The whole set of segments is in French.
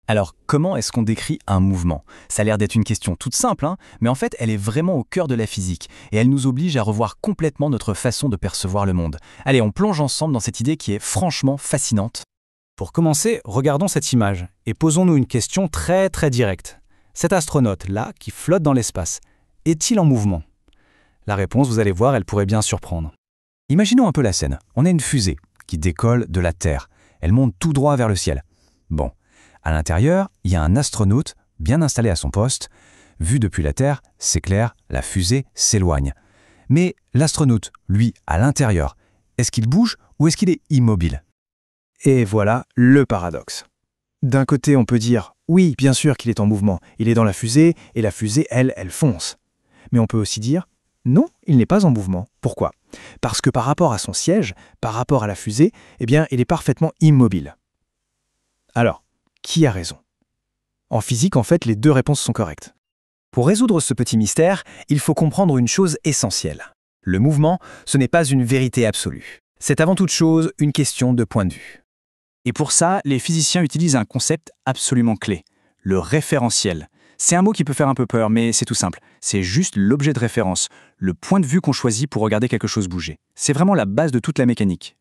Alors, comment est-ce qu'on décrit un mouvement? Ça a l'air d'être une question toute simple, hein, mais en fait, elle est vraiment au cœur de la physique, et elle nous oblige à revoir complètement notre façon de percevoir le monde. Allez, on plonge ensemble dans cette idée qui est franchement fascinante. Pour commencer, regardons cette image et posons-nous une question très directe. Cet astronaute-là, qui flotte dans l'espace, est-il en mouvement? La réponse, vous allez voir, elle pourrait bien surprendre. Imaginons un peu la scène. On a une fusée qui décolle de la Terre. Elle monte tout droit vers le ciel. Bon, à l'intérieur, il y a un astronaute bien installé à son poste. Vu depuis la Terre, c'est clair, la fusée s'éloigne. Mais l'astronaute, lui, à l'intérieur, est-ce qu'il bouge ou est-ce qu'il est immobile? Et voilà le paradoxe. D'un côté, on peut dire « oui, bien sûr qu'il est en mouvement, il est dans la fusée, et la fusée, elle fonce ». Mais on peut aussi dire « non, il n'est pas en mouvement ». Pourquoi? Parce que par rapport à son siège, par rapport à la fusée, eh bien, il est parfaitement immobile. Alors, qui a raison? En physique, en fait, les deux réponses sont correctes. Pour résoudre ce petit mystère, il faut comprendre une chose essentielle. Le mouvement, ce n'est pas une vérité absolue. C'est avant toute chose une question de point de vue. Et pour ça, les physiciens utilisent un concept absolument clé, le référentiel. C'est un mot qui peut faire un peu peur, mais c'est tout simple. C'est juste l'objet de référence, le point de vue qu'on choisit pour regarder quelque chose bouger. C'est vraiment la base de toute la mécanique.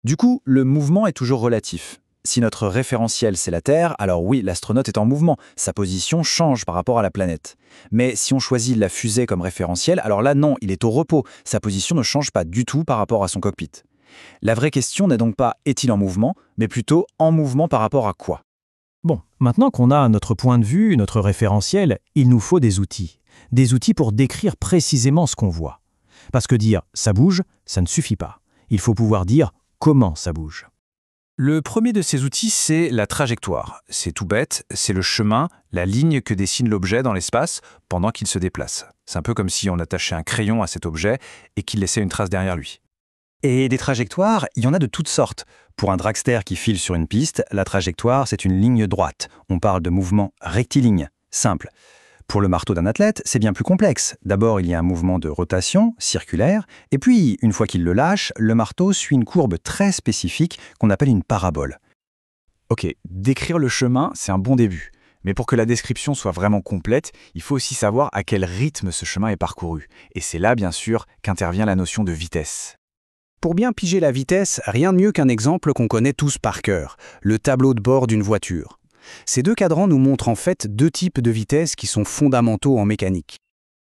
Du coup, le mouvement est toujours relatif. Si notre référentiel, c'est la Terre, alors oui, l'astronaute est en mouvement, sa position change par rapport à la planète. Mais si on choisit la fusée comme référentiel, alors là non, il est au repos, sa position ne change pas du tout par rapport à son cockpit. La vraie question n'est donc pas est-il en mouvement, mais plutôt en mouvement par rapport à quoi? Bon, maintenant qu'on a notre point de vue, notre référentiel, il nous faut des outils. Des outils pour décrire précisément ce qu'on voit. Parce que dire « ça bouge », ça ne suffit pas. Il faut pouvoir dire comment ça bouge. Le premier de ces outils, c'est la trajectoire. C'est tout bête, c'est le chemin, la ligne que dessine l'objet dans l'espace pendant qu'il se déplace. C'est un peu comme si on attachait un crayon à cet objet et qu'il laissait une trace derrière lui. Et des trajectoires, il y en a de toutes sortes. Pour un dragster qui file sur une piste, la trajectoire, c'est une ligne droite. On parle de mouvement rectiligne, simple. Pour le marteau d'un athlète, c'est bien plus complexe. D'abord, il y a un mouvement de rotation, circulaire, et puis, une fois qu'il le lâche, le marteau suit une courbe très spécifique qu'on appelle une parabole. Ok, décrire le chemin, c'est un bon début. Mais pour que la description soit vraiment complète, il faut aussi savoir à quel rythme ce chemin est parcouru. Et c'est là, bien sûr, qu'intervient la notion de vitesse. Pour bien piger la vitesse, rien de mieux qu'un exemple qu'on connaît tous par cœur, le tableau de bord d'une voiture. Ces deux cadrans nous montrent en fait deux types de vitesse qui sont fondamentaux en mécanique.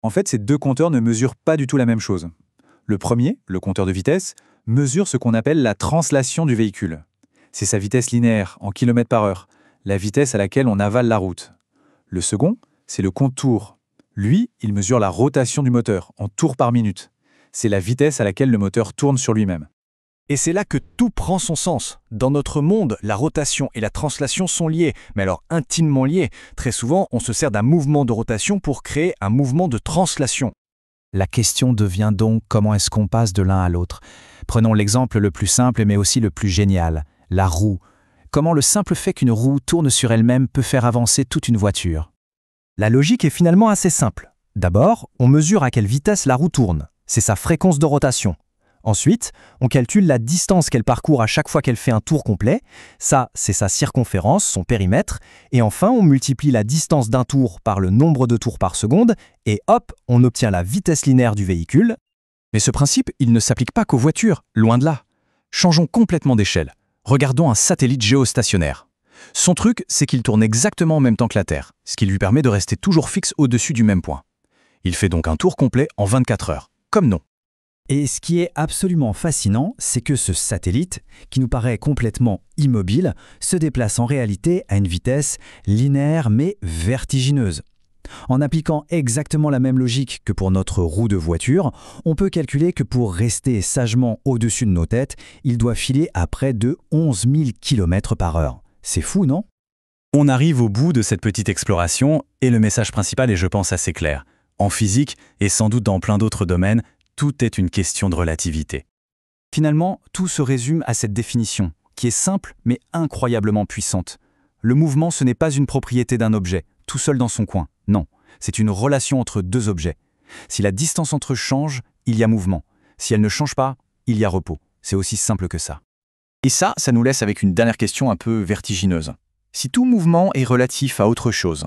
En fait, ces deux compteurs ne mesurent pas du tout la même chose. Le premier, le compteur de vitesse, mesure ce qu'on appelle la translation du véhicule. C'est sa vitesse linéaire, en kilomètres par heure, la vitesse à laquelle on avale la route. Le second, c'est le compte-tours. Lui, il mesure la rotation du moteur, en tours par minute. C'est la vitesse à laquelle le moteur tourne sur lui-même. Et c'est là que tout prend son sens. Dans notre monde, la rotation et la translation sont liées, mais alors intimement liées. Très souvent, on se sert d'un mouvement de rotation pour créer un mouvement de translation. La question devient donc comment est-ce qu'on passe de l'un à l'autre? Prenons l'exemple le plus simple mais aussi le plus génial, la roue. Comment le simple fait qu'une roue tourne sur elle-même peut faire avancer toute une voiture? La logique est finalement assez simple. D'abord, on mesure à quelle vitesse la roue tourne. C'est sa fréquence de rotation. Ensuite, on calcule la distance qu'elle parcourt à chaque fois qu'elle fait un tour complet. Ça, c'est sa circonférence, son périmètre. Et enfin, on multiplie la distance d'un tour par le nombre de tours par seconde. Et hop, on obtient la vitesse linéaire du véhicule. Mais ce principe, il ne s'applique pas qu'aux voitures, loin de là. Changeons complètement d'échelle. Regardons un satellite géostationnaire. Son truc, c'est qu'il tourne exactement en même temps que la Terre, ce qui lui permet de rester toujours fixe au-dessus du même point. Il fait donc un tour complet en 24 heures, comme non. Et ce qui est absolument fascinant, c'est que ce satellite, qui nous paraît complètement immobile, se déplace en réalité à une vitesse linéaire mais vertigineuse. En appliquant exactement la même logique que pour notre roue de voiture, on peut calculer que pour rester sagement au-dessus de nos têtes, il doit filer à près de 11 000 km par heure. C'est fou, non? On arrive au bout de cette petite exploration et le message principal est, je pense, assez clair. En physique et sans doute dans plein d'autres domaines, tout est une question de relativité. Finalement, tout se résume à cette définition, qui est simple mais incroyablement puissante. Le mouvement, ce n'est pas une propriété d'un objet, tout seul dans son coin. Non, c'est une relation entre deux objets. Si la distance entre eux change, il y a mouvement. Si elle ne change pas, il y a repos. C'est aussi simple que ça. Et ça nous laisse avec une dernière question un peu vertigineuse. Si tout mouvement est relatif à autre chose,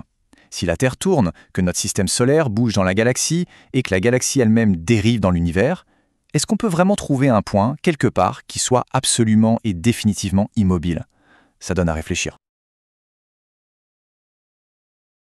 si la Terre tourne, que notre système solaire bouge dans la galaxie et que la galaxie elle-même dérive dans l'univers, est-ce qu'on peut vraiment trouver un point, quelque part, qui soit absolument et définitivement immobile? Ça donne à réfléchir.